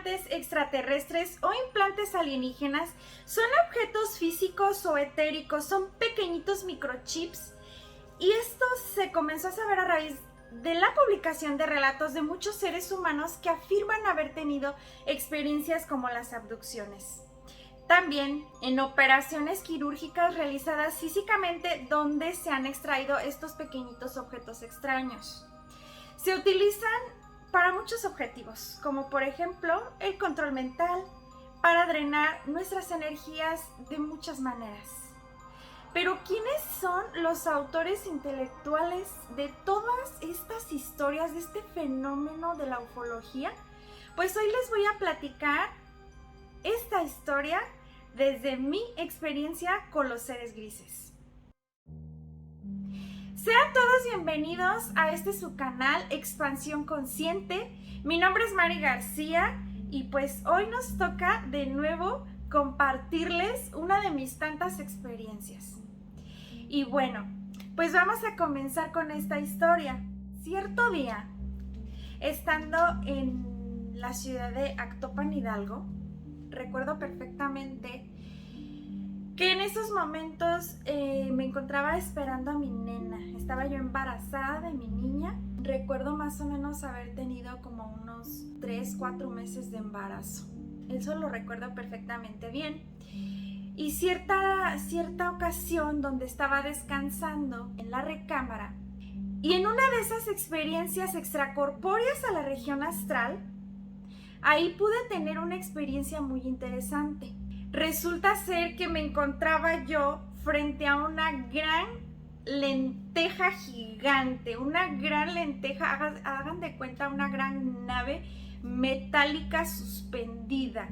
implantes extraterrestres o implantes alienígenas son objetos físicos o etéricos, son pequeñitos microchips, y esto se comenzó a saber a raíz de la publicación de relatos de muchos seres humanos que afirman haber tenido experiencias como las abducciones. También en operaciones quirúrgicas realizadas físicamente donde se han extraído estos pequeñitos objetos extraños. Se utilizan para muchos objetivos, como por ejemplo el control mental, para drenar nuestras energías de muchas maneras. Pero ¿quiénes son los autores intelectuales de todas estas historias, de este fenómeno de la ufología? Pues hoy les voy a platicar esta historia desde mi experiencia con los seres grises. Sean todos bienvenidos a su canal Expansión Consciente. Mi nombre es Mari García y pues hoy nos toca de nuevo compartirles una de mis tantas experiencias. Y bueno, pues vamos a comenzar con esta historia. Cierto día, estando en la ciudad de Actopan, Hidalgo, recuerdo perfectamente que en esos momentos me encontraba esperando a mi nena. Estaba yo embarazada de mi niña. Recuerdo más o menos haber tenido como unos 3-4 meses de embarazo. Eso lo recuerdo perfectamente bien. Y cierta ocasión donde estaba descansando en la recámara, y en una de esas experiencias extracorpóreas a la región astral, ahí pude tener una experiencia muy interesante. Resulta ser que me encontraba yo frente a una gran lenteja gigante, una gran lenteja, hagan de cuenta una gran nave metálica suspendida.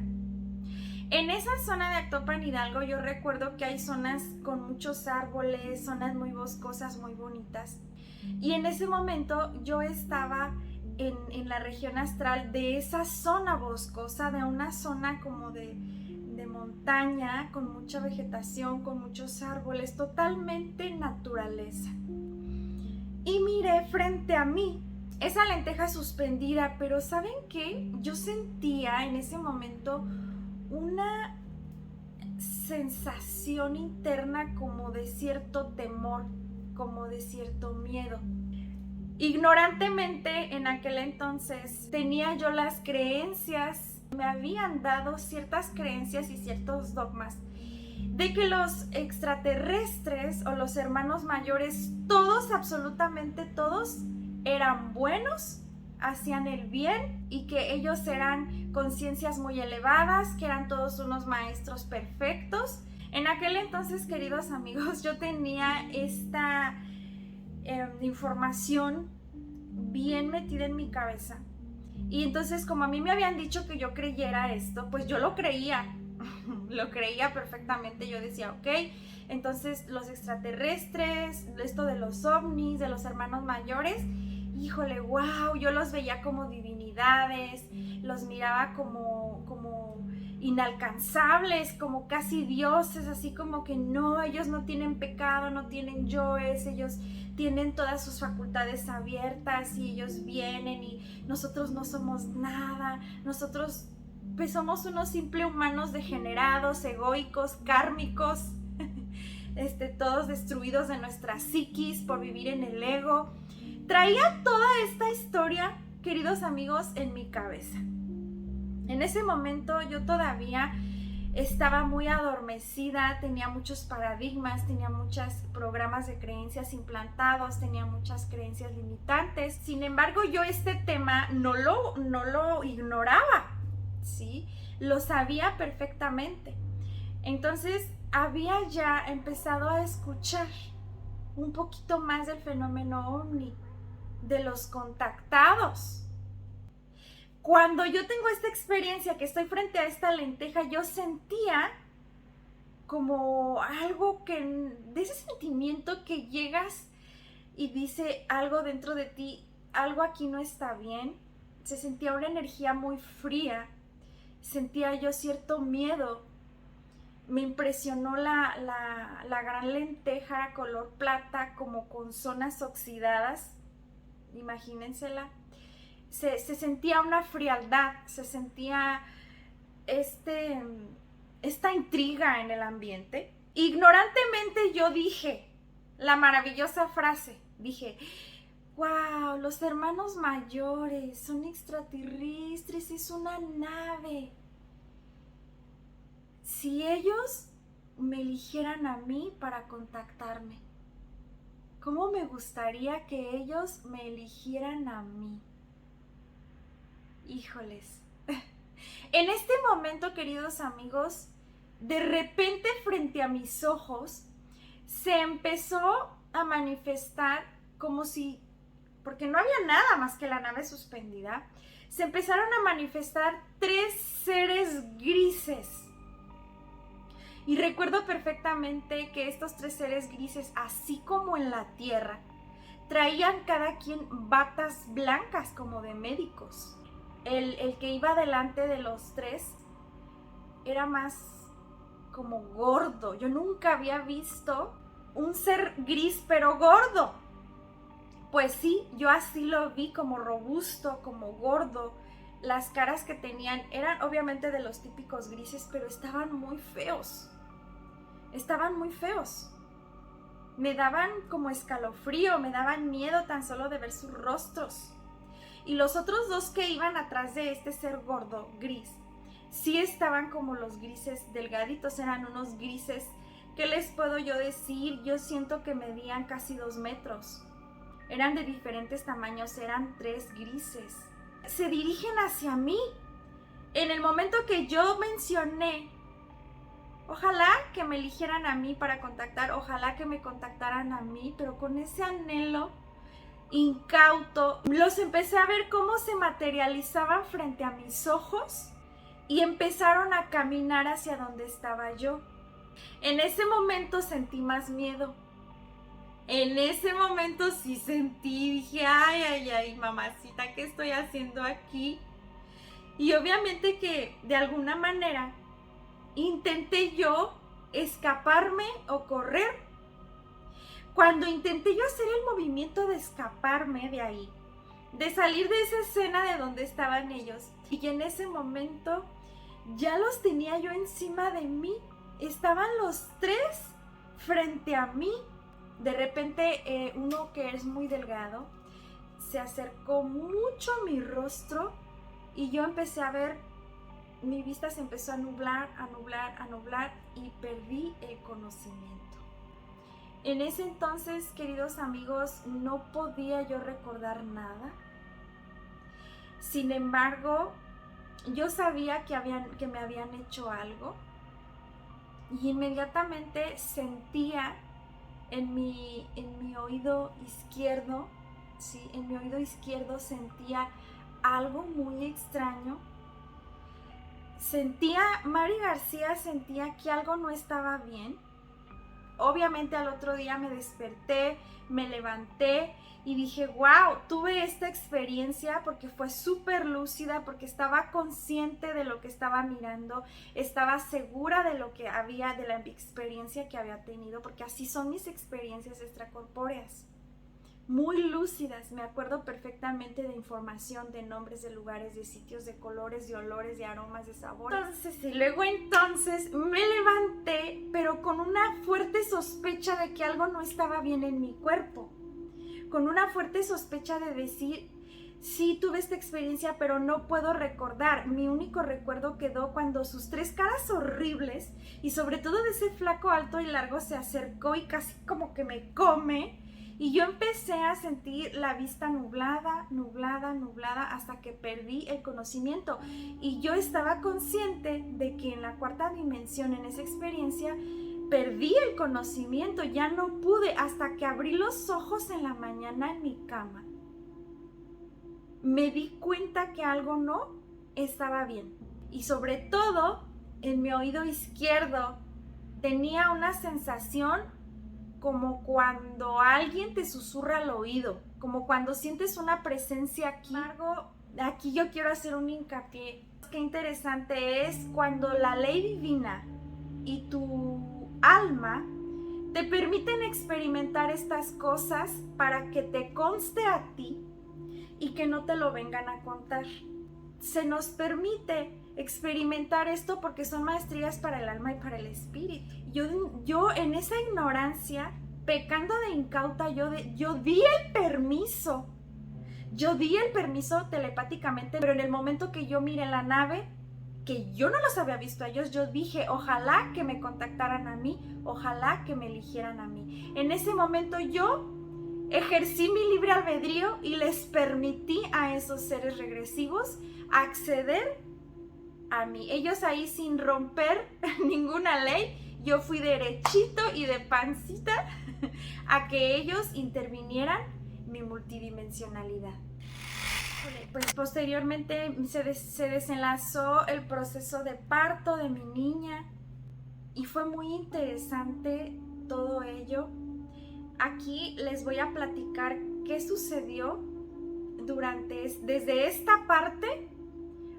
En esa zona de Actopan, Hidalgo, yo recuerdo que hay zonas con muchos árboles, zonas muy boscosas, muy bonitas. Y en ese momento yo estaba en la región astral de esa zona boscosa, de una zona como de montaña, con mucha vegetación, con muchos árboles, totalmente naturaleza. Y miré frente a mí esa lenteja suspendida, pero ¿saben qué? Yo sentía en ese momento una sensación interna como de cierto temor, como de cierto miedo. Ignorantemente en aquel entonces tenía yo las creencias, me habían dado ciertas creencias y ciertos dogmas de que los extraterrestres o los hermanos mayores, todos, absolutamente todos, eran buenos, hacían el bien y que ellos eran conciencias muy elevadas, que eran todos unos maestros perfectos. En aquel entonces, queridos amigos, yo tenía esta información bien metida en mi cabeza, y entonces como a mí me habían dicho que yo creyera esto, pues yo lo creía lo creía perfectamente. Yo decía, ok, entonces los extraterrestres, esto de los ovnis, de los hermanos mayores, híjole, wow, yo los veía como divinidades, los miraba como inalcanzables, como casi dioses, así como que no, ellos no tienen pecado, no tienen yoes, ellos tienen todas sus facultades abiertas y ellos vienen y nosotros no somos nada, nosotros pues somos unos simples humanos degenerados, egoicos, kármicos, todos destruidos de nuestra psiquis por vivir en el ego. Traía toda esta historia, queridos amigos, en mi cabeza. En ese momento yo todavía estaba muy adormecida, tenía muchos paradigmas, tenía muchos programas de creencias implantados, tenía muchas creencias limitantes. Sin embargo, yo este tema no lo ignoraba, ¿sí? Lo sabía perfectamente. Entonces había ya empezado a escuchar un poquito más del fenómeno ovni, de los contactados. Cuando yo tengo esta experiencia, que estoy frente a esta lenteja, yo sentía como algo de ese sentimiento que llegas y dice algo dentro de ti, algo aquí no está bien. Se sentía una energía muy fría, sentía yo cierto miedo. Me impresionó la gran lenteja color plata, como con zonas oxidadas, imagínensela. se sentía una frialdad, se sentía esta intriga en el ambiente. Ignorantemente yo dije la maravillosa frase, dije, wow, los hermanos mayores son extraterrestres, es una nave. Si ellos me eligieran a mí para contactarme, ¿cómo me gustaría que ellos me eligieran a mí? Híjoles. En este momento, queridos amigos, de repente frente a mis ojos se empezó a manifestar como si, porque no había nada más que la nave suspendida, se empezaron a manifestar 3 seres grises. Y recuerdo perfectamente que estos 3 seres grises, así como en la tierra, traían cada quien batas blancas como de médicos. El que iba delante de los 3 era más como gordo. Yo nunca había visto un ser gris pero gordo. Pues sí, yo así lo vi, como robusto, como gordo. Las caras que tenían eran obviamente de los típicos grises, pero estaban muy feos. Estaban muy feos. Me daban como escalofrío, me daban miedo tan solo de ver sus rostros. Y los otros 2 que iban atrás de este ser gordo, gris, sí estaban como los grises delgaditos, eran unos grises, ¿qué les puedo yo decir? Yo siento que medían casi 2 metros. Eran de diferentes tamaños, eran 3 grises. Se dirigen hacia mí. En el momento que yo mencioné, ojalá que me eligieran a mí para contactar, ojalá que me contactaran a mí, pero con ese anhelo incauto, los empecé a ver cómo se materializaban frente a mis ojos y empezaron a caminar hacia donde estaba yo. En ese momento sentí más miedo. En ese momento sí sentí, dije, ay, mamacita, ¿qué estoy haciendo aquí? Y obviamente que de alguna manera intenté yo escaparme o correr. Cuando intenté yo hacer el movimiento de escaparme de ahí, de salir de esa escena de donde estaban ellos, y en ese momento ya los tenía yo encima de mí, estaban los 3 frente a mí. De repente uno que es muy delgado se acercó mucho a mi rostro y yo empecé a ver, mi vista se empezó a nublar y perdí el conocimiento. En ese entonces, queridos amigos, no podía yo recordar nada. Sin embargo, yo sabía que me habían hecho algo y inmediatamente sentía en mi oído izquierdo, ¿sí? En mi oído izquierdo sentía algo muy extraño. Mari García sentía que algo no estaba bien. Obviamente al otro día me desperté, me levanté y dije, wow, tuve esta experiencia porque fue súper lúcida, porque estaba consciente de lo que estaba mirando, estaba segura de lo que había, de la experiencia que había tenido, porque así son mis experiencias extracorpóreas. Muy lúcidas, me acuerdo perfectamente de información, de nombres, de lugares, de sitios, de colores, de olores, de aromas, de sabores. Entonces me levanté, pero con una fuerte sospecha de que algo no estaba bien en mi cuerpo. Con una fuerte sospecha de decir, sí tuve esta experiencia, pero no puedo recordar. Mi único recuerdo quedó cuando sus 3 caras horribles, y sobre todo de ese flaco alto y largo, se acercó y casi como que me come. Y yo empecé a sentir la vista nublada, hasta que perdí el conocimiento. Y yo estaba consciente de que en la 4ª dimensión, en esa experiencia, perdí el conocimiento. Ya no pude, hasta que abrí los ojos en la mañana en mi cama. Me di cuenta que algo no estaba bien. Y sobre todo, en mi oído izquierdo, tenía una sensación como cuando alguien te susurra al oído, como cuando sientes una presencia aquí. Aquí yo quiero hacer un hincapié. Qué interesante es cuando la ley divina y tu alma te permiten experimentar estas cosas para que te conste a ti y que no te lo vengan a contar. Se nos permite experimentar esto porque son maestrías para el alma y para el espíritu. Yo en esa ignorancia, pecando de incauta, yo di el permiso. Yo di el permiso telepáticamente, pero en el momento que yo miré la nave, que yo no los había visto a ellos, yo dije, ojalá que me contactaran a mí, ojalá que me eligieran a mí. En ese momento yo ejercí mi libre albedrío y les permití a esos seres regresivos acceder a mí. Ellos ahí sin romper ninguna ley, yo fui derechito y de pancita a que ellos intervinieran mi multidimensionalidad. Pues posteriormente se desenlazó el proceso de parto de mi niña y fue muy interesante todo ello. Aquí les voy a platicar qué sucedió desde esta parte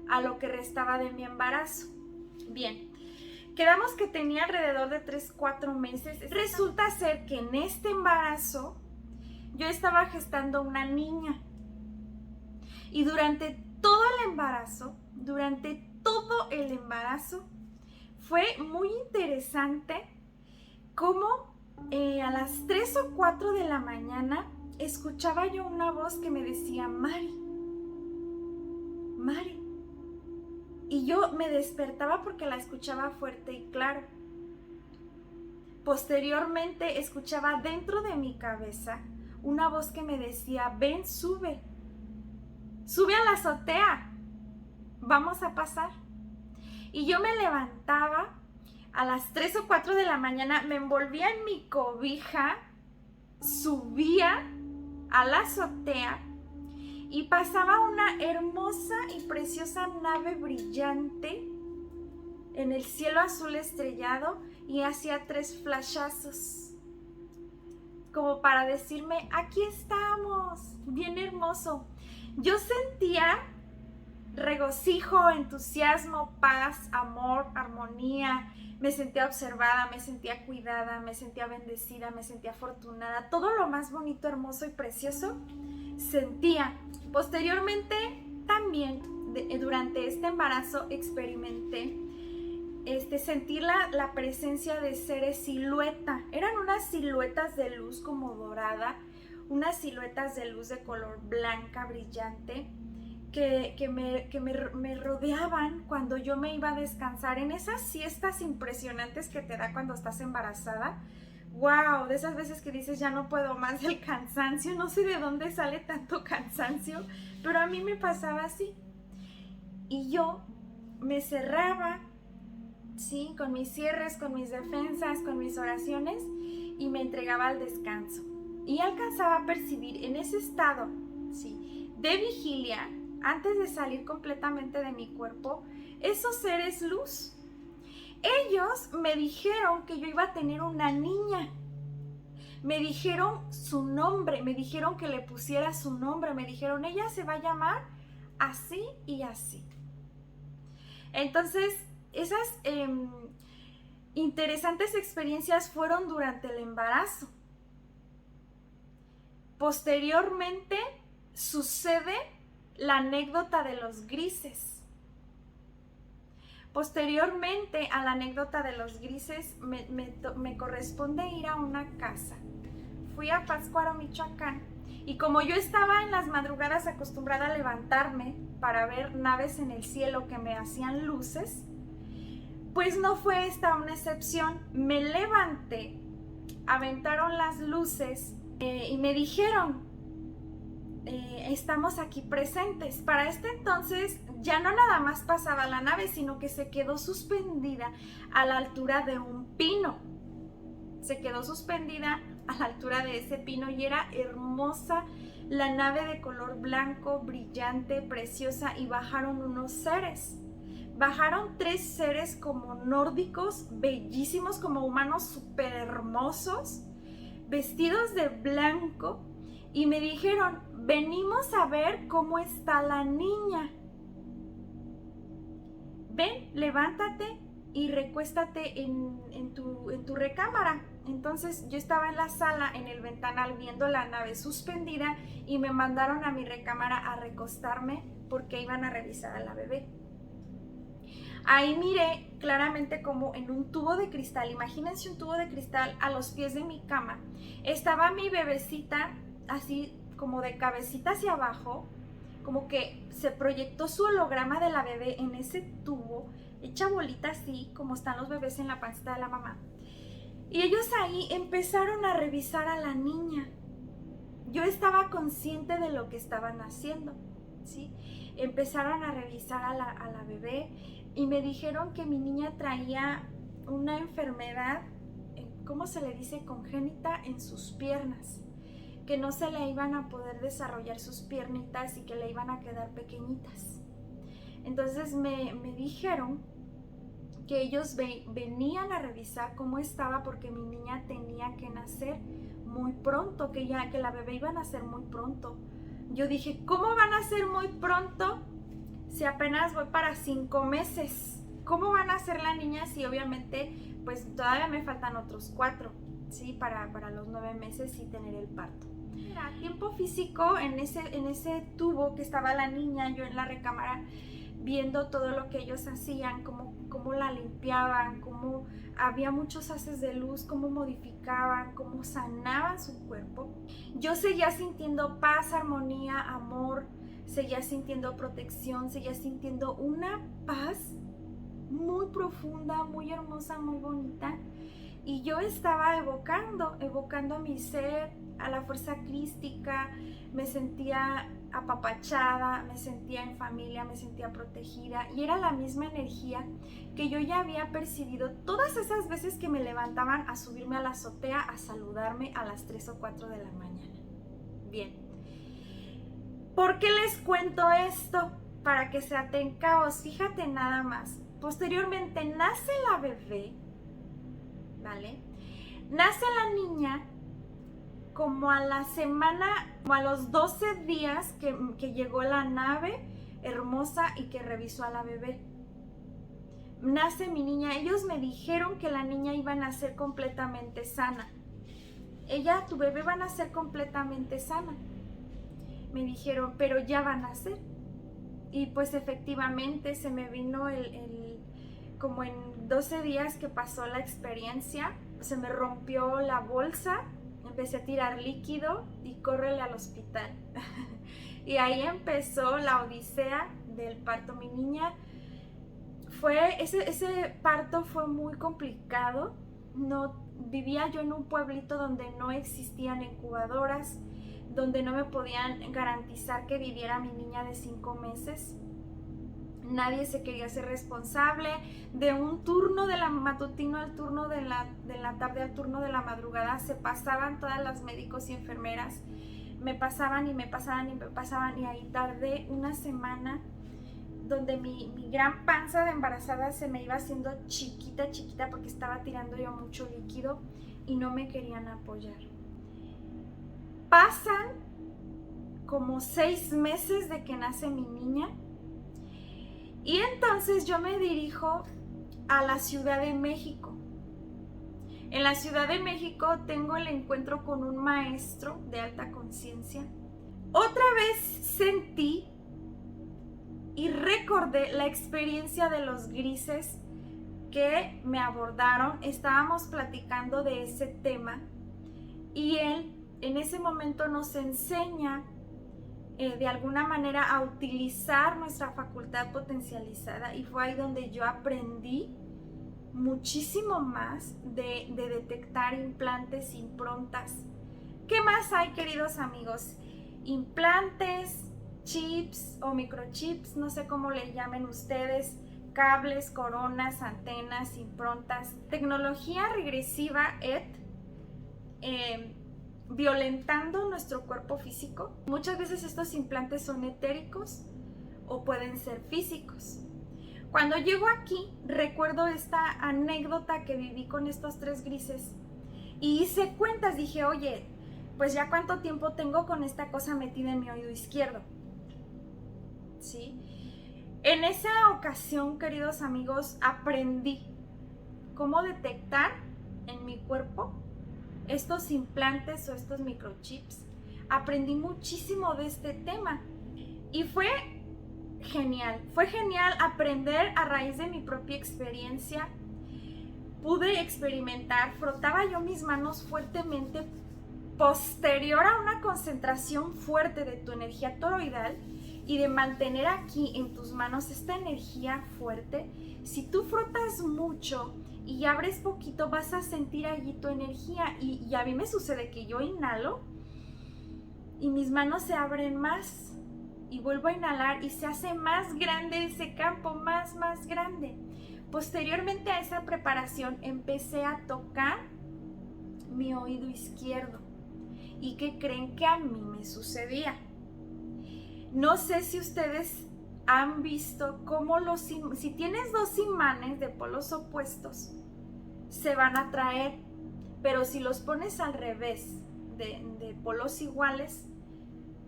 a lo que restaba de mi embarazo. Bien, quedamos que tenía alrededor de 3-4 meses. Resulta ser que en este embarazo yo estaba gestando una niña. Y durante todo el embarazo, fue muy interesante cómo a las 3 o 4 de la mañana escuchaba yo una voz que me decía, Mari, Mari. Y yo me despertaba porque la escuchaba fuerte y claro. Posteriormente escuchaba dentro de mi cabeza una voz que me decía, ven, sube a la azotea, vamos a pasar. Y yo me levantaba a las 3 o 4 de la mañana, me envolvía en mi cobija, subía a la azotea y pasaba una hermosa y preciosa nave brillante en el cielo azul estrellado y hacía 3 flashazos, como para decirme, aquí estamos, bien hermoso. Yo sentía regocijo, entusiasmo, paz, amor, armonía. Me sentía observada, me sentía cuidada, me sentía bendecida, me sentía afortunada. Todo lo más bonito, hermoso y precioso sentía. Posteriormente, también durante este embarazo experimenté sentir la presencia de seres silueta. Eran unas siluetas de luz como dorada, unas siluetas de luz de color blanca brillante que me rodeaban cuando yo me iba a descansar en esas siestas impresionantes que te da cuando estás embarazada. ¡Wow! De esas veces que dices ya no puedo más del cansancio, no sé de dónde sale tanto cansancio, pero a mí me pasaba así. Y yo me cerraba, ¿sí? Con mis cierres, con mis defensas, con mis oraciones y me entregaba al descanso. Y alcanzaba a percibir en ese estado, ¿sí?, de vigilia, antes de salir completamente de mi cuerpo, esos seres luz. Ellos me dijeron que yo iba a tener una niña. Me dijeron su nombre, me dijeron que le pusiera su nombre, me dijeron, ella se va a llamar así y así. Entonces, esas interesantes experiencias fueron durante el embarazo. Posteriormente sucede la anécdota de los grises. Posteriormente a la anécdota de los grises me corresponde ir a una casa. Fui a Pátzcuaro, Michoacán, y como yo estaba en las madrugadas acostumbrada a levantarme para ver naves en el cielo que me hacían luces, pues no fue esta una excepción. Me levanté, aventaron las luces y me dijeron, estamos aquí presentes. Para este entonces ya no nada más pasaba la nave, sino que se quedó suspendida a la altura de un pino. Se quedó suspendida a la altura de ese pino y era hermosa la nave de color blanco, brillante, preciosa, y bajaron unos seres. Bajaron 3 seres como nórdicos, bellísimos, como humanos súper hermosos, vestidos de blanco, y me dijeron, venimos a ver cómo está la niña. Ven, levántate y recuéstate en tu recámara, Entonces yo estaba en la sala, en el ventanal, viendo la nave suspendida y me mandaron a mi recámara a recostarme porque iban a revisar a la bebé. Ahí miré claramente como en un tubo de cristal, imagínense un tubo de cristal a los pies de mi cama, estaba mi bebecita así como de cabecita hacia abajo, como que se proyectó su holograma de la bebé en ese tubo, hecha bolita así como están los bebés en la pancita de la mamá. Y ellos ahí empezaron a revisar a la niña. Yo estaba consciente de lo que estaban haciendo, ¿sí? Empezaron a revisar a la bebé y me dijeron que mi niña traía una enfermedad, ¿cómo se le dice? Congénita en sus piernas, que no se le iban a poder desarrollar sus piernitas y que le iban a quedar pequeñitas. Entonces me dijeron que ellos venían a revisar cómo estaba porque mi niña tenía que nacer muy pronto, que la bebé iba a nacer muy pronto. Yo dije, ¿cómo van a ser muy pronto si apenas voy para 5 meses? ¿Cómo van a ser la niña si obviamente pues todavía me faltan otros 4, ¿sí? Para los 9 meses y tener el parto. Era tiempo físico en ese tubo que estaba la niña, yo en la recámara, viendo todo lo que ellos hacían, cómo la limpiaban, cómo había muchos haces de luz, cómo modificaban, cómo sanaban su cuerpo. Yo seguía sintiendo paz, armonía, amor, seguía sintiendo protección, seguía sintiendo una paz muy profunda, muy hermosa, muy bonita. Y yo estaba evocando a mi ser, a la fuerza crística, me sentía apapachada, me sentía en familia, me sentía protegida y era la misma energía que yo ya había percibido todas esas veces que me levantaban a subirme a la azotea a saludarme a las 3 o 4 de la mañana. Bien, ¿por qué les cuento esto? Para que se aten caos, fíjate nada más. Posteriormente nace la bebé, ¿vale? Nace la niña como a la semana, como a los 12 días que llegó la nave hermosa y que revisó a la bebé. Nace mi niña, ellos me dijeron que la niña iba a nacer completamente sana. Tu bebé va a nacer completamente sana. Me dijeron, pero ya va a nacer. Y pues efectivamente se me vino como en 12 días que pasó la experiencia, se me rompió la bolsa, empecé a tirar líquido y córrele al hospital. Y ahí empezó la odisea del parto. Mi niña ese parto fue muy complicado. Vivía yo en un pueblito donde no existían incubadoras, donde no me podían garantizar que viviera mi niña de 5 meses. Nadie se quería ser responsable de un turno de la matutino al turno de la tarde al turno de la madrugada. Se pasaban todas las médicos y enfermeras, me pasaban y ahí tardé una semana donde mi gran panza de embarazada se me iba haciendo chiquita porque estaba tirando yo mucho líquido y no me querían apoyar. Pasan como 6 meses de que nace mi niña y entonces yo me dirijo a la Ciudad de México. En la Ciudad de México tengo el encuentro con un maestro de alta conciencia. Otra vez sentí y recordé la experiencia de los grises que me abordaron. Estábamos platicando de ese tema y él en ese momento nos enseña de alguna manera a utilizar nuestra facultad potencializada y fue ahí donde yo aprendí muchísimo más de detectar implantes, improntas. ¿Qué más hay, queridos amigos? Implantes, chips o microchips, no sé cómo le llamen ustedes, cables, coronas, antenas, improntas, tecnología regresiva violentando nuestro cuerpo físico. Muchas veces estos implantes son etéricos o pueden ser físicos. Cuando llego aquí, recuerdo esta anécdota que viví con estos 3 grises y hice cuentas, dije, oye, pues ya cuánto tiempo tengo con esta cosa metida en mi oído izquierdo, ¿sí? En esa ocasión, queridos amigos, aprendí cómo detectar en mi cuerpo estos implantes o estos microchips, aprendí muchísimo de este tema y fue genial aprender a raíz de mi propia experiencia. Pude experimentar, frotaba yo mis manos fuertemente posterior a una concentración fuerte de tu energía toroidal y de mantener aquí en tus manos esta energía fuerte. Si tú frotas mucho y abres poquito, vas a sentir allí tu energía y a mí me sucede que yo inhalo y mis manos se abren más y vuelvo a inhalar y se hace más grande ese campo, más grande. Posteriormente a esa preparación empecé a tocar mi oído izquierdo. ¿Y qué creen que a mí me sucedía? No sé si ustedes han visto cómo si tienes dos imanes de polos opuestos, se van a atraer, pero si los pones al revés, de polos iguales,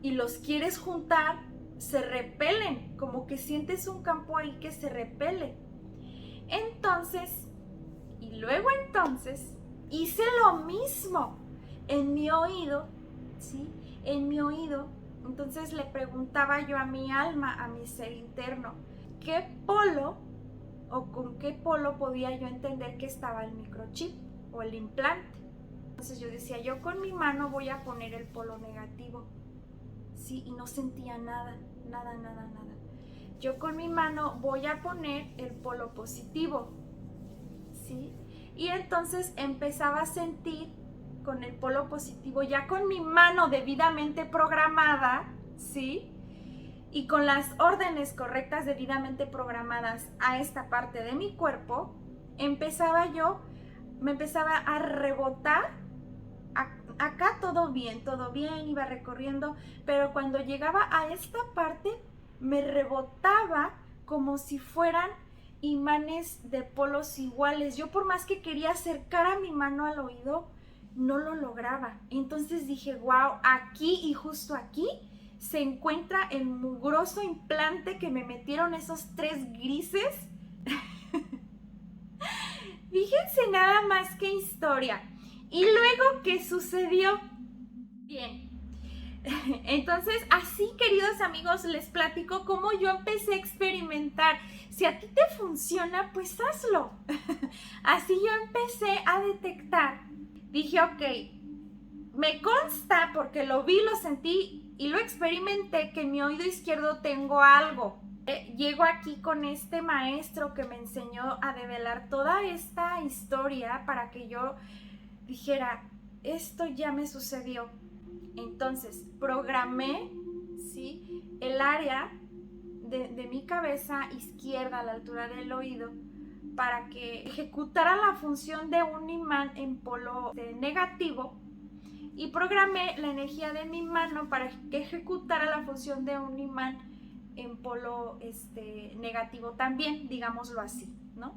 y los quieres juntar, se repelen, como que sientes un campo ahí que se repele. Entonces, hice lo mismo en mi oído, ¿sí? En mi oído. Entonces le preguntaba yo a mi alma, a mi ser interno, ¿qué polo o con qué polo podía yo entender que estaba el microchip o el implante? Entonces yo decía, yo con mi mano voy a poner el polo negativo, ¿sí? Y no sentía nada. Yo con mi mano voy a poner el polo positivo, ¿sí? Y entonces empezaba a sentir con el polo positivo, ya con mi mano debidamente programada, ¿sí? Y con las órdenes correctas debidamente programadas a esta parte de mi cuerpo, me empezaba a rebotar. Acá todo bien, iba recorriendo, pero cuando llegaba a esta parte, me rebotaba como si fueran imanes de polos iguales. Yo por más que quería acercar a mi mano al oído, no lo lograba. Entonces dije, wow, aquí y justo aquí se encuentra el mugroso implante que me metieron esos 3 grises. Fíjense nada más qué historia. Y luego, ¿qué sucedió? Bien. Entonces, así, queridos amigos, les platico cómo yo empecé a experimentar. Si a ti te funciona, pues hazlo. Así yo empecé a detectar. Dije, ok, me consta porque lo vi, lo sentí y lo experimenté que en mi oído izquierdo tengo algo. Llego aquí con este maestro que me enseñó a develar toda esta historia para que yo dijera, esto ya me sucedió. Entonces programé, ¿sí?, el área de mi cabeza izquierda a la altura del oído para que ejecutara la función de un imán en polo negativo, y programé la energía de mi mano para que ejecutara la función de un imán en polo negativo también, digámoslo así, ¿no?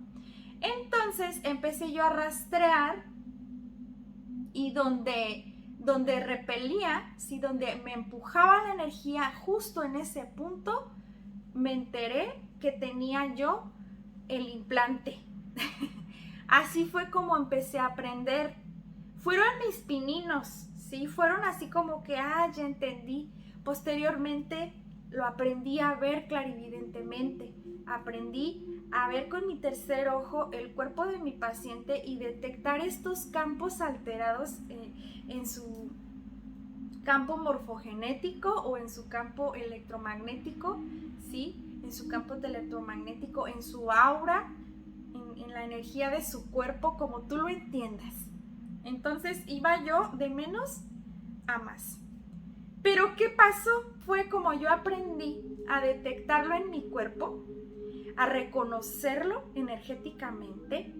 Entonces empecé yo a rastrear y donde repelía, ¿sí?, donde me empujaba la energía justo en ese punto, me enteré que tenía yo el implante. Así fue como empecé a aprender. Fueron mis pininos, ¿sí? Fueron así como que, ya entendí. Posteriormente lo aprendí a ver clarividentemente. Aprendí a ver con mi tercer ojo el cuerpo de mi paciente y detectar estos campos alterados en su campo morfogenético o en su campo electromagnético, ¿sí? En su campo electromagnético, en su aura, en la energía de su cuerpo, como tú lo entiendas. Entonces iba yo de menos a más. Pero ¿qué pasó? Fue como yo aprendí a detectarlo en mi cuerpo, a reconocerlo energéticamente.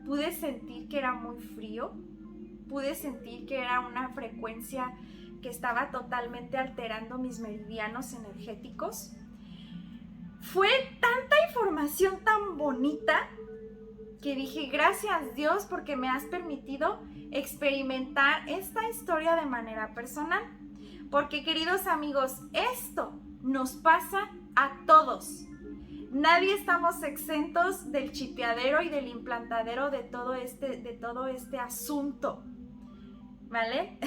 Pude sentir que era muy frío, pude sentir que era una frecuencia que estaba totalmente alterando mis meridianos energéticos. Fue tanta información tan bonita que dije, gracias Dios, porque me has permitido experimentar esta historia de manera personal. Porque, queridos amigos, esto nos pasa a todos. Nadie estamos exentos del chipeadero y del implantadero de todo este asunto. ¿vale?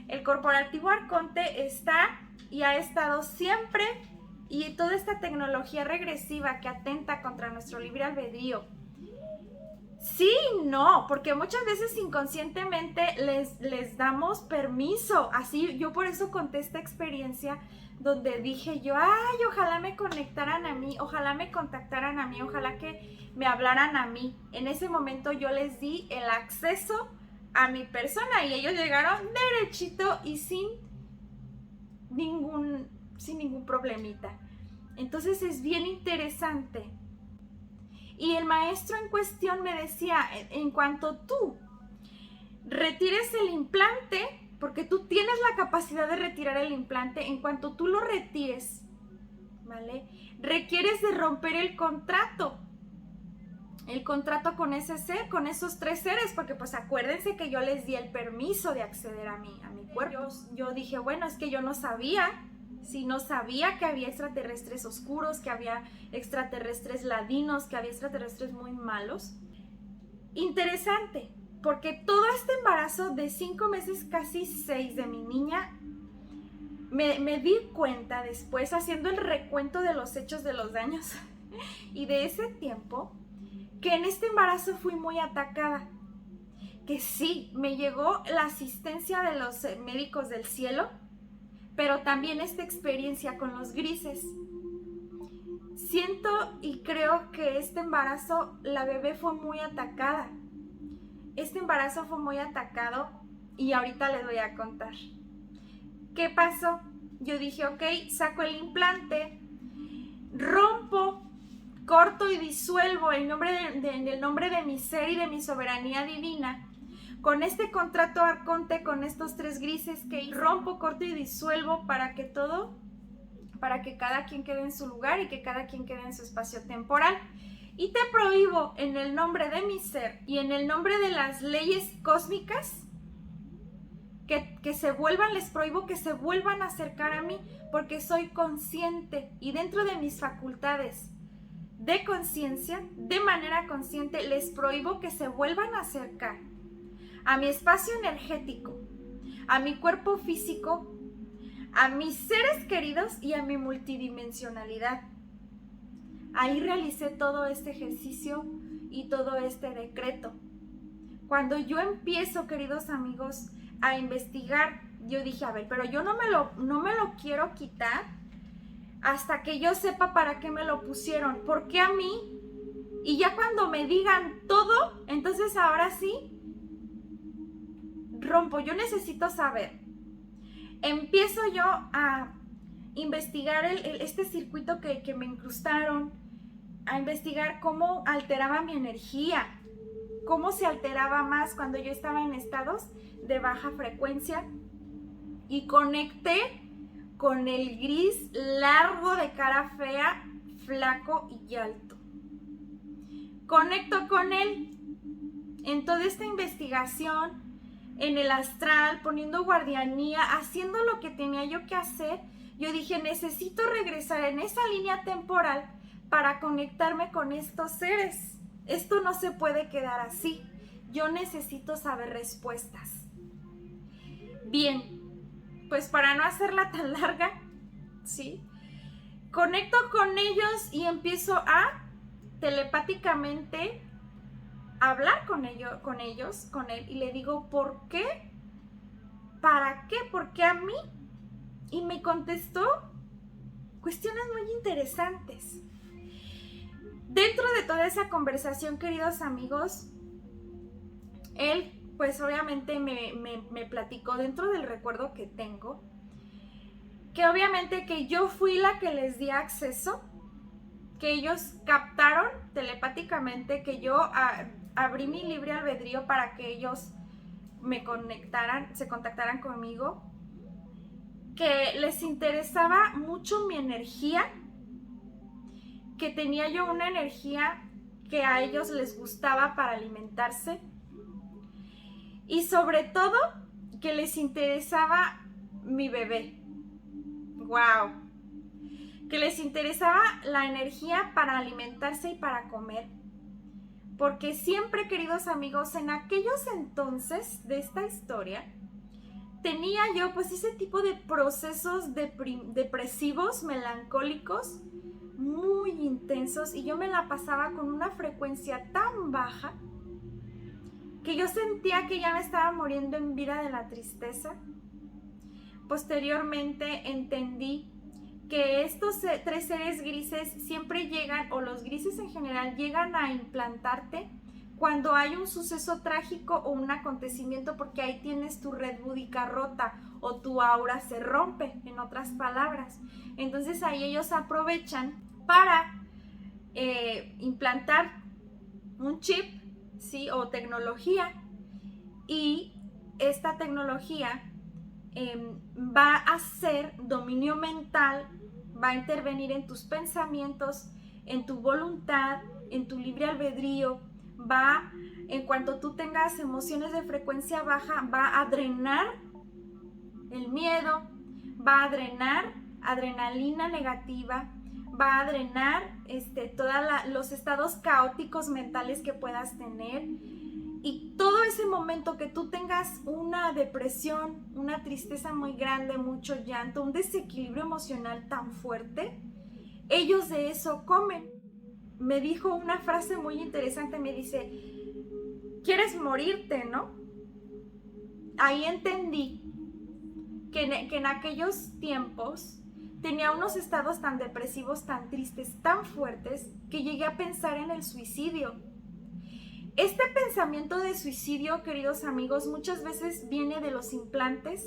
El corporativo Arconte está y ha estado siempre, y toda esta tecnología regresiva que atenta contra nuestro libre albedrío. Sí, no, porque muchas veces inconscientemente les damos permiso. Así, yo por eso conté esta experiencia donde dije yo, ay, ojalá me conectaran a mí, ojalá me contactaran a mí, ojalá que me hablaran a mí. En ese momento yo les di el acceso a mi persona y ellos llegaron derechito y sin ningún problemita. Entonces es bien interesante. Y el maestro en cuestión me decía, en cuanto tú retires el implante, porque tú tienes la capacidad de retirar el implante, en cuanto tú lo retires, ¿vale? Requieres de romper el contrato con ese ser, con esos 3 seres, porque pues acuérdense que yo les di el permiso de acceder a mi cuerpo. Yo dije, bueno, es que yo no sabía. Si no sabía que había extraterrestres oscuros, que había extraterrestres ladinos, que había extraterrestres muy malos. Interesante, porque todo este embarazo de 5 meses, casi 6 de mi niña, me di cuenta después, haciendo el recuento de los hechos, de los daños y de ese tiempo, que en este embarazo fui muy atacada. Que sí, me llegó la asistencia de los médicos del cielo, pero también esta experiencia con los grises. Siento y creo que este embarazo, la bebé fue muy atacada. Este embarazo fue muy atacado y ahorita les voy a contar. ¿Qué pasó? Yo dije, ok, saco el implante, rompo, corto y disuelvo en el nombre de mi ser y de mi soberanía divina. Con este contrato Arconte, con estos 3 grises que rompo, corto y disuelvo para que cada quien quede en su lugar y que cada quien quede en su espacio temporal. Y te prohíbo en el nombre de mi ser y en el nombre de las leyes cósmicas les prohíbo que se vuelvan a acercar a mí, porque soy consciente y dentro de mis facultades de conciencia, de manera consciente, les prohíbo que se vuelvan a acercar a mi espacio energético, a mi cuerpo físico, a mis seres queridos y a mi multidimensionalidad. Ahí realicé todo este ejercicio y todo este decreto. Cuando yo empiezo, queridos amigos, a investigar, yo dije, a ver, pero yo no me lo quiero quitar hasta que yo sepa para qué me lo pusieron. ¿Por qué a mí? Y ya cuando me digan todo, entonces ahora sí, rompo. Yo necesito saber. Empiezo yo a investigar este circuito que me incrustaron, a investigar cómo alteraba mi energía, cómo se alteraba más cuando yo estaba en estados de baja frecuencia, y conecté con el gris largo de cara fea, flaco y alto. Conecto con él en toda esta investigación, en el astral, poniendo guardianía, haciendo lo que tenía yo que hacer. Yo dije, necesito regresar en esa línea temporal para conectarme con estos seres. Esto no se puede quedar así. Yo necesito saber respuestas. Bien, pues para no hacerla tan larga, ¿sí? Conecto con ellos y empiezo a telepáticamente hablar con él, y le digo, ¿por qué? ¿Para qué? ¿Por qué a mí? Y me contestó cuestiones muy interesantes. Dentro de toda esa conversación, queridos amigos, él pues obviamente me platicó, dentro del recuerdo que tengo, que obviamente que yo fui la que les di acceso, que ellos captaron telepáticamente, que yo abrí mi libre albedrío para que ellos se contactaran conmigo, que les interesaba mucho mi energía, que tenía yo una energía que a ellos les gustaba para alimentarse, y sobre todo que les interesaba mi bebé. ¡Wow! Que les interesaba la energía para alimentarse y para comer. Porque siempre, queridos amigos, en aquellos entonces de esta historia, tenía yo pues ese tipo de procesos depresivos, melancólicos, muy intensos, y yo me la pasaba con una frecuencia tan baja que yo sentía que ya me estaba muriendo en vida de la tristeza. Posteriormente entendí que estos tres seres grises siempre llegan, o los grises en general, llegan a implantarte cuando hay un suceso trágico o un acontecimiento, porque ahí tienes tu red búdica rota o tu aura se rompe, en otras palabras. Entonces ahí ellos aprovechan para implantar un chip, ¿sí? O tecnología, y esta tecnología va a ser dominio mental, va a intervenir en tus pensamientos, en tu voluntad, en tu libre albedrío, va, en cuanto tú tengas emociones de frecuencia baja, va a drenar el miedo, va a drenar adrenalina negativa, va a drenar todos los estados caóticos mentales que puedas tener. Y todo ese momento que tú tengas una depresión, una tristeza muy grande, mucho llanto, un desequilibrio emocional tan fuerte, ellos de eso comen. Me dijo una frase muy interesante, me dice, ¿quieres morirte, no? Ahí entendí que en aquellos tiempos tenía unos estados tan depresivos, tan tristes, tan fuertes, que llegué a pensar en el suicidio. Este pensamiento de suicidio, queridos amigos, muchas veces viene de los implantes,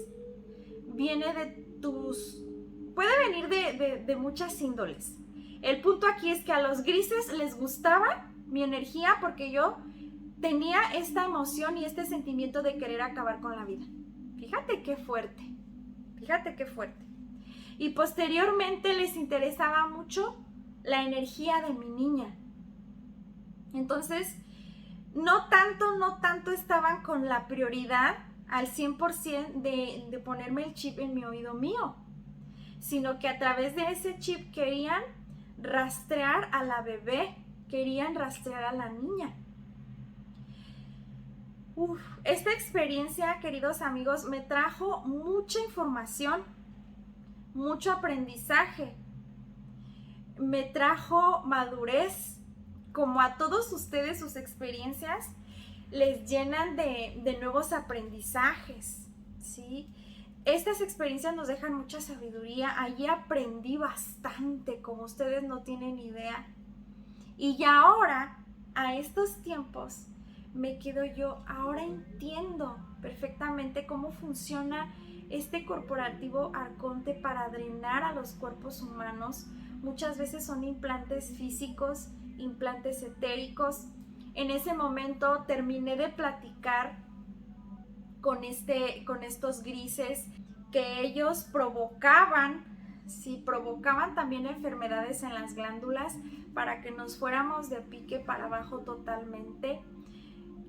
viene de puede venir de muchas índoles. El punto aquí es que a los grises les gustaba mi energía porque yo tenía esta emoción y este sentimiento de querer acabar con la vida. Fíjate qué fuerte, fíjate qué fuerte. Y posteriormente les interesaba mucho la energía de mi niña. Entonces, no tanto estaban con la prioridad al 100% de ponerme el chip en mi oído mío, sino que a través de ese chip querían rastrear a la bebé, querían rastrear a la niña. Esta experiencia, queridos amigos, me trajo mucha información, mucho aprendizaje, me trajo madurez. Como a todos ustedes, sus experiencias les llenan de nuevos aprendizajes, ¿sí? Estas experiencias nos dejan mucha sabiduría. Allí aprendí bastante, como ustedes no tienen idea. Y ya ahora, a estos tiempos, me quedo yo, ahora entiendo perfectamente cómo funciona este corporativo arconte para drenar a los cuerpos humanos. Muchas veces son implantes físicos, implantes etéricos. En ese momento terminé de platicar con estos grises, que ellos provocaban también enfermedades en las glándulas para que nos fuéramos de pique para abajo totalmente,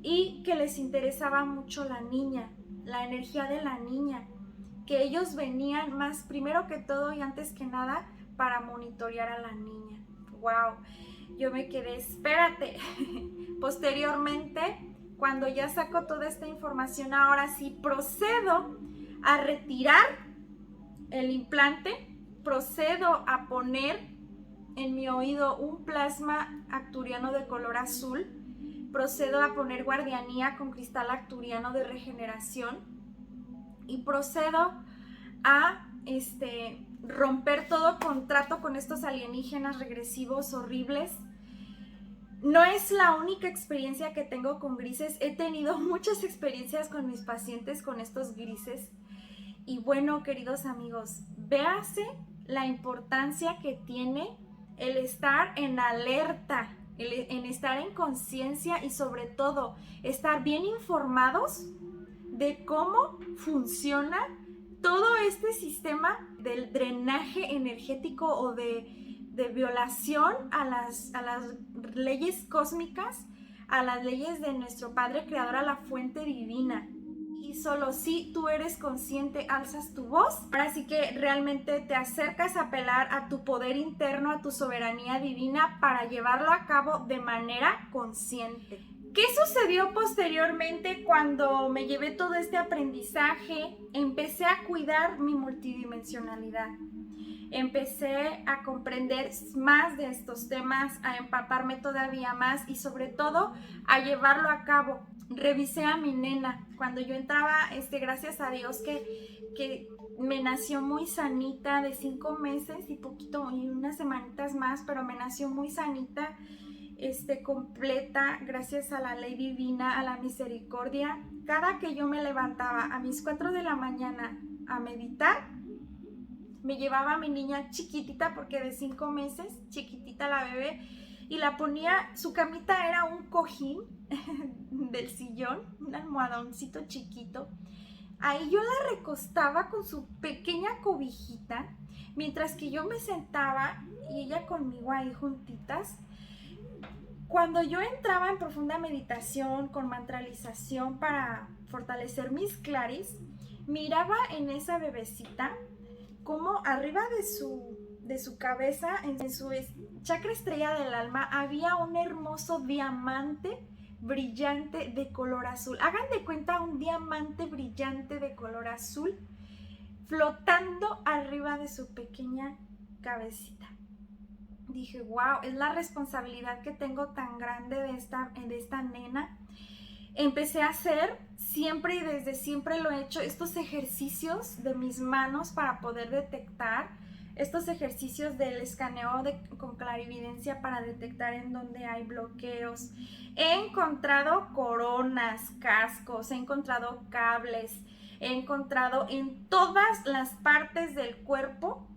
y que les interesaba mucho la niña, la energía de la niña, que ellos venían más, primero que todo y antes que nada, para monitorear a la niña. ¡Wow! Yo me quedé, espérate. Posteriormente, cuando ya saco toda esta información, ahora sí procedo a retirar el implante, procedo a poner en mi oído un plasma acturiano de color azul, procedo a poner guardianía con cristal acturiano de regeneración, y procedo a romper todo contrato con estos alienígenas regresivos horribles. No es la única experiencia que tengo con grises, he tenido muchas experiencias con mis pacientes con estos grises. Y bueno, queridos amigos, véase la importancia que tiene el estar en alerta, en estar en conciencia, y sobre todo estar bien informados de cómo funciona todo este sistema del drenaje energético o de violación a las leyes cósmicas, a las leyes de nuestro Padre Creador, a la fuente divina. Y solo si tú eres consciente, alzas tu voz, ahora sí que realmente te acercas a apelar a tu poder interno, a tu soberanía divina, para llevarlo a cabo de manera consciente. ¿Qué sucedió posteriormente cuando me llevé todo este aprendizaje? Empecé a cuidar mi multidimensionalidad. Empecé a comprender más de estos temas, a empaparme todavía más y sobre todo a llevarlo a cabo. Revisé a mi nena. Cuando yo entraba, gracias a Dios que me nació muy sanita, de 5 meses y poquito, y unas semanitas más, pero me nació muy sanita, completa, gracias a la ley divina, a la misericordia. Cada que yo me levantaba a mis 4 de la mañana a meditar, me llevaba a mi niña chiquitita, porque de 5 meses, chiquitita la bebé, y la ponía, su camita era un cojín del sillón, un almohadoncito chiquito. Ahí yo la recostaba con su pequeña cobijita, mientras que yo me sentaba y ella conmigo ahí juntitas. Cuando yo entraba en profunda meditación con mantralización para fortalecer mis claris, miraba en esa bebecita como arriba de su cabeza, en su chakra estrella del alma, había un hermoso diamante brillante de color azul. Hagan de cuenta un diamante brillante de color azul flotando arriba de su pequeña cabecita. Dije, wow, es la responsabilidad que tengo tan grande de esta nena. Empecé a hacer siempre y desde siempre lo he hecho, estos ejercicios de mis manos para poder detectar, estos ejercicios del escaneo con clarividencia para detectar en dónde hay bloqueos. He encontrado coronas, cascos, he encontrado cables, he encontrado en todas las partes del cuerpo.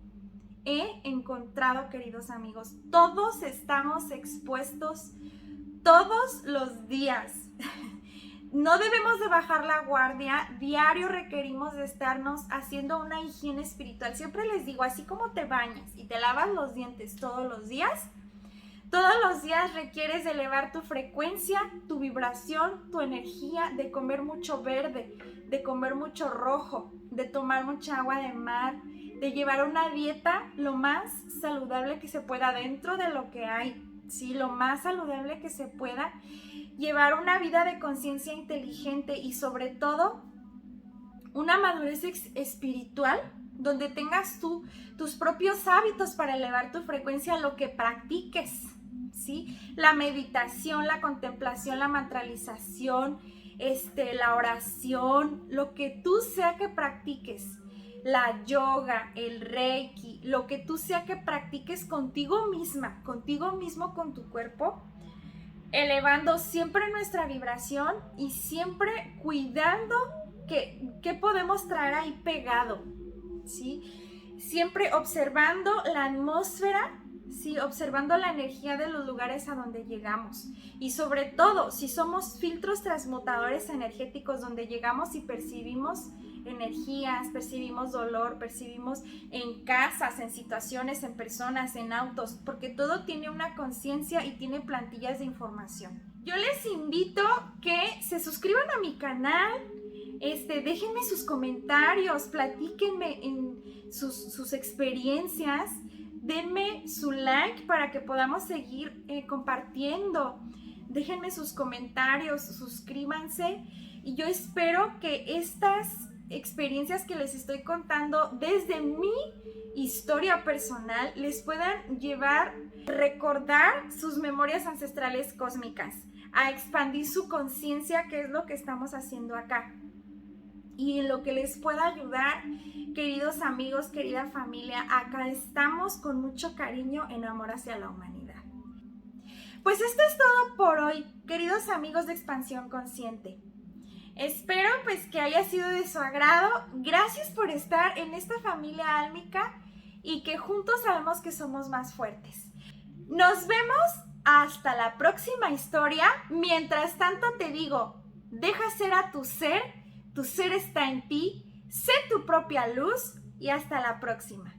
He encontrado, queridos amigos, todos estamos expuestos todos los días. No debemos de bajar la guardia, diario requerimos de estarnos haciendo una higiene espiritual. Siempre les digo, así como te bañas y te lavas los dientes todos los días requieres de elevar tu frecuencia, tu vibración, tu energía, de comer mucho verde, de comer mucho rojo, de tomar mucha agua de mar, de llevar una dieta lo más saludable que se pueda dentro de lo que hay, ¿sí? Lo más saludable que se pueda, llevar una vida de conciencia inteligente y sobre todo una madurez espiritual donde tengas tus propios hábitos para elevar tu frecuencia, lo que practiques, ¿sí? La meditación, la contemplación, la mantralización, la oración, lo que tú sea que practiques, la yoga, el reiki, lo que tú sea que practiques contigo misma, contigo mismo, con tu cuerpo, elevando siempre nuestra vibración y siempre cuidando que podemos traer ahí pegado, ¿sí? Siempre observando la atmósfera, ¿sí? Observando la energía de los lugares a donde llegamos. Y sobre todo, si somos filtros transmutadores energéticos donde llegamos y percibimos energías, percibimos dolor, percibimos en casas, en situaciones, en personas, en autos, porque todo tiene una conciencia y tiene plantillas de información. Yo les invito que se suscriban a mi canal, déjenme sus comentarios, platíquenme en sus experiencias, denme su like para que podamos seguir compartiendo, déjenme sus comentarios, suscríbanse y yo espero que estas experiencias que les estoy contando desde mi historia personal les puedan llevar a recordar sus memorias ancestrales cósmicas, a expandir su conciencia, que es lo que estamos haciendo acá, y en lo que les pueda ayudar, queridos amigos, querida familia. Acá estamos con mucho cariño en amor hacia la humanidad. Pues esto es todo por hoy, queridos amigos de Expansión Consciente. Espero pues que haya sido de su agrado. Gracias por estar en esta familia álmica y que juntos sabemos que somos más fuertes. Nos vemos hasta la próxima historia. Mientras tanto te digo, deja ser a tu ser está en ti, sé tu propia luz y hasta la próxima.